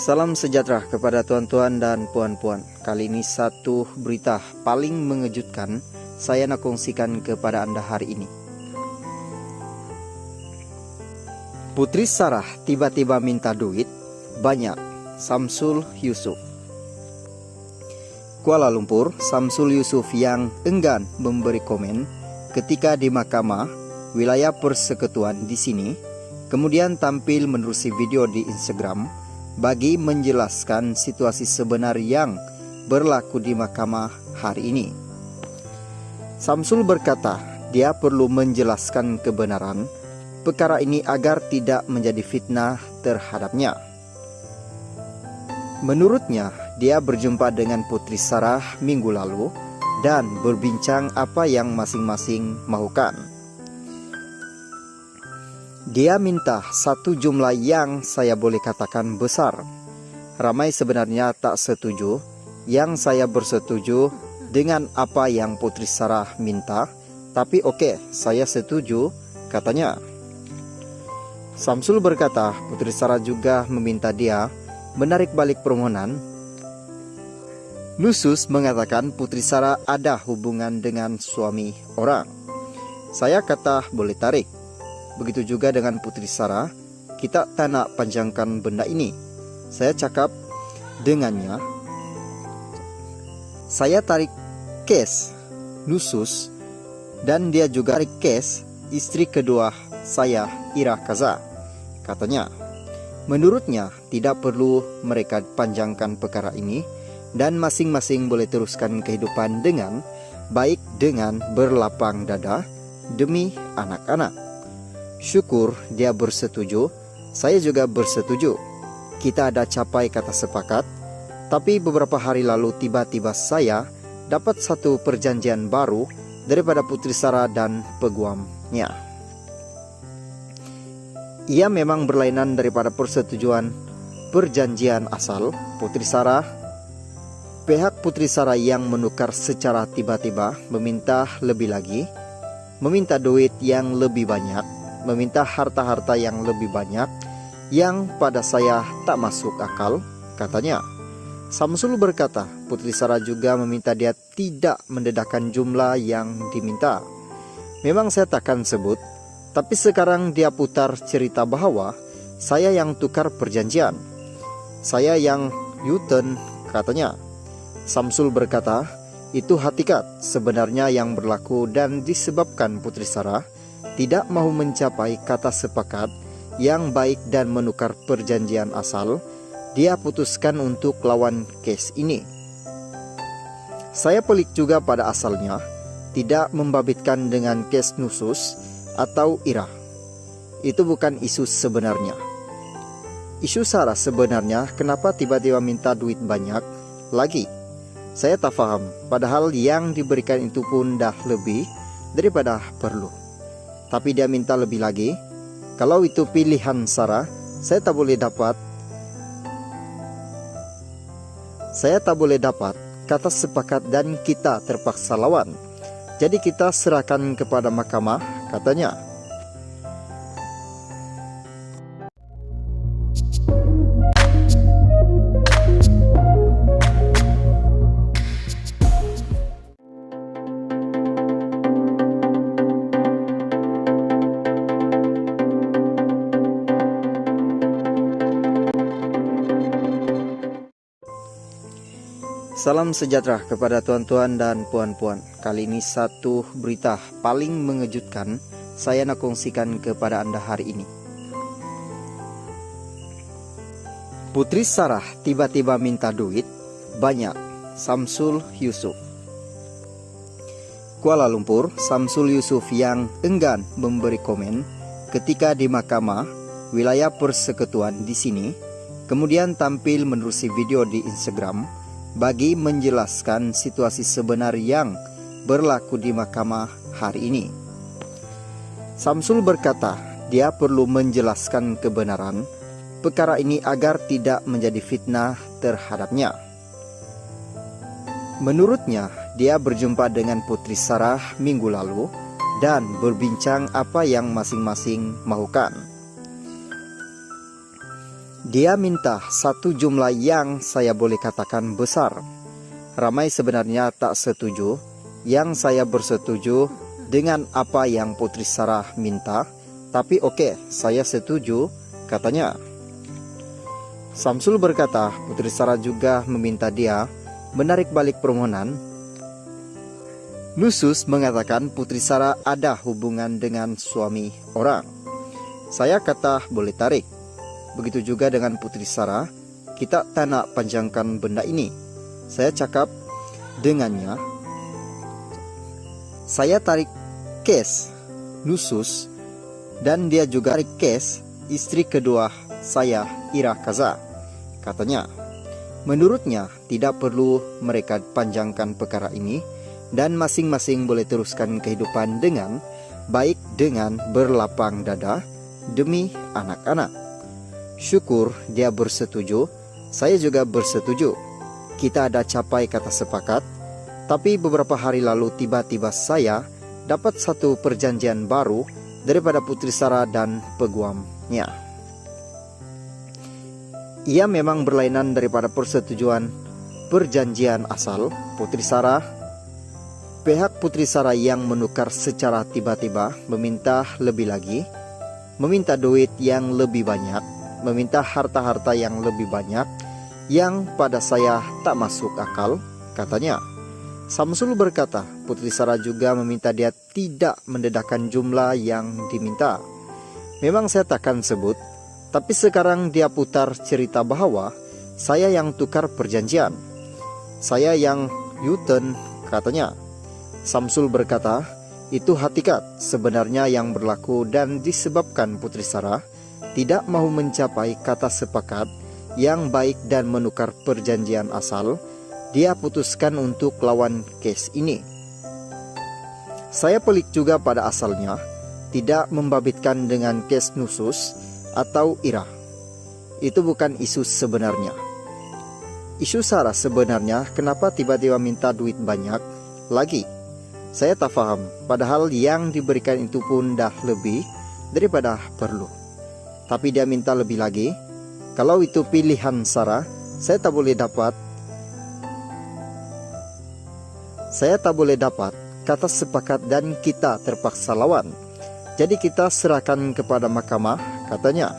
Salam sejahtera kepada tuan-tuan dan puan-puan. Kali ini satu berita paling mengejutkan saya nak kongsikan kepada Anda hari ini. Putri Sarah tiba-tiba minta duit banyak. Samsul Yusuf. Kuala Lumpur, Samsul Yusuf yang enggan memberi komen ketika di mahkamah wilayah persekutuan di sini, kemudian tampil menerusi video di Instagram bagi menjelaskan situasi sebenar yang berlaku di mahkamah hari ini. Samsul berkata dia perlu menjelaskan kebenaran perkara ini agar tidak menjadi fitnah terhadapnya. Menurutnya, dia berjumpa dengan Putri Sarah minggu lalu dan berbincang apa yang masing-masing mahukan. Dia minta satu jumlah yang saya boleh katakan besar. Ramai sebenarnya tak setuju, yang saya bersetuju dengan apa yang Putri Sarah minta, tapi oke, saya setuju, katanya. Samsul berkata Putri Sarah juga meminta dia menarik balik permohonan. Nusus mengatakan Putri Sarah ada hubungan dengan suami orang. Saya kata boleh tarik. Begitu juga dengan Putri Sarah, kita tak nak panjangkan benda ini. Saya cakap dengannya, saya tarik kes Nusus dan dia juga tarik kes istri kedua saya, Ira Kaza, katanya. Menurutnya tidak perlu mereka panjangkan perkara ini dan masing-masing boleh teruskan kehidupan dengan baik dengan berlapang dada demi anak-anak. Syukur dia bersetuju, saya juga bersetuju. Kita ada capai kata sepakat, tapi beberapa hari lalu tiba-tiba saya dapat satu perjanjian baru daripada Putri Sarah dan peguamnya. Ia memang berlainan daripada persetujuan perjanjian asal Putri Sarah. Pihak Putri Sarah yang menukar secara tiba-tiba meminta lebih lagi, meminta duit yang lebih banyak, meminta harta-harta yang lebih banyak, yang pada saya tak masuk akal, katanya. Samsul berkata Putri Sarah juga meminta dia tidak mendedahkan jumlah yang diminta. Memang saya takkan sebut, tapi sekarang dia putar cerita bahwa saya yang tukar perjanjian, saya yang U-turn, katanya. Samsul berkata itu hakikat sebenarnya yang berlaku dan disebabkan Putri Sarah tidak mahu mencapai kata sepakat yang baik dan menukar perjanjian asal, dia putuskan untuk lawan kes ini. Saya pelik juga pada asalnya, tidak membabitkan dengan kes Nusus atau Ira. Itu bukan isu sebenarnya. Isu Sarah sebenarnya kenapa tiba-tiba minta duit banyak lagi. Saya tak faham, padahal yang diberikan itu pun dah lebih daripada perlu. Tapi dia minta lebih lagi. Kalau itu pilihan Sarah, saya tak boleh dapat kata sepakat dan kita terpaksa lawan. Jadi kita serahkan kepada mahkamah, katanya. Salam sejahtera kepada tuan-tuan dan puan-puan. Kali ini satu berita paling mengejutkan saya nak kongsikan kepada Anda hari ini. Putri Sarah tiba-tiba minta duit banyak. Samsul Yusuf. Kuala Lumpur, Samsul Yusuf yang enggan memberi komen ketika di mahkamah wilayah persekutuan di sini, kemudian tampil menerusi video di Instagram bagi menjelaskan situasi sebenar yang berlaku di mahkamah hari ini. Samsul berkata dia perlu menjelaskan kebenaran perkara ini agar tidak menjadi fitnah terhadapnya. Menurutnya, dia berjumpa dengan Putri Sarah minggu lalu dan berbincang apa yang masing-masing mahukan. Dia minta satu jumlah yang saya boleh katakan besar. Ramai sebenarnya tak setuju, yang saya bersetuju dengan apa yang Putri Sarah minta, tapi oke, saya setuju, katanya. Samsul berkata, Putri Sarah juga meminta dia menarik balik permohonan. Nusus mengatakan Putri Sarah ada hubungan dengan suami orang. Saya kata boleh tarik. Begitu juga dengan Putri Sarah, kita tak nak panjangkan benda ini. Saya cakap dengannya, saya tarik kes Nusus dan dia juga tarik kes istri kedua saya, Ira Kaza, katanya. Menurutnya tidak perlu mereka panjangkan perkara ini dan masing-masing boleh teruskan kehidupan dengan baik dengan berlapang dada demi anak-anak. Syukur dia bersetuju, saya juga bersetuju. Kita ada capai kata sepakat, tapi beberapa hari lalu tiba-tiba saya dapat satu perjanjian baru daripada Putri Sarah dan peguamnya. Ia memang berlainan daripada persetujuan perjanjian asal Putri Sarah. Pihak Putri Sarah yang menukar secara tiba-tiba meminta lebih lagi, meminta duit yang lebih banyak, meminta harta-harta yang lebih banyak, yang pada saya tak masuk akal, katanya. Samsul berkata, Putri Sarah juga meminta dia tidak mendedahkan jumlah yang diminta. Memang saya takkan sebut, tapi sekarang dia putar cerita bahwa saya yang tukar perjanjian. Saya yang U-turn, katanya. Samsul berkata, itu hakikat sebenarnya yang berlaku dan disebabkan Putri Sarah tidak mahu mencapai kata sepakat yang baik dan menukar perjanjian asal, dia putuskan untuk lawan kes ini. Saya pelik juga pada asalnya, tidak membabitkan dengan kes Nusus atau Ira. Itu bukan isu sebenarnya. Isu Sarah sebenarnya kenapa tiba-tiba minta duit banyak lagi. Saya tak faham, padahal yang diberikan itu pun dah lebih daripada perlu. Tapi dia minta lebih lagi. Kalau itu pilihan Sarah, saya tak boleh dapat kata sepakat dan kita terpaksa lawan. Jadi kita serahkan kepada mahkamah, katanya.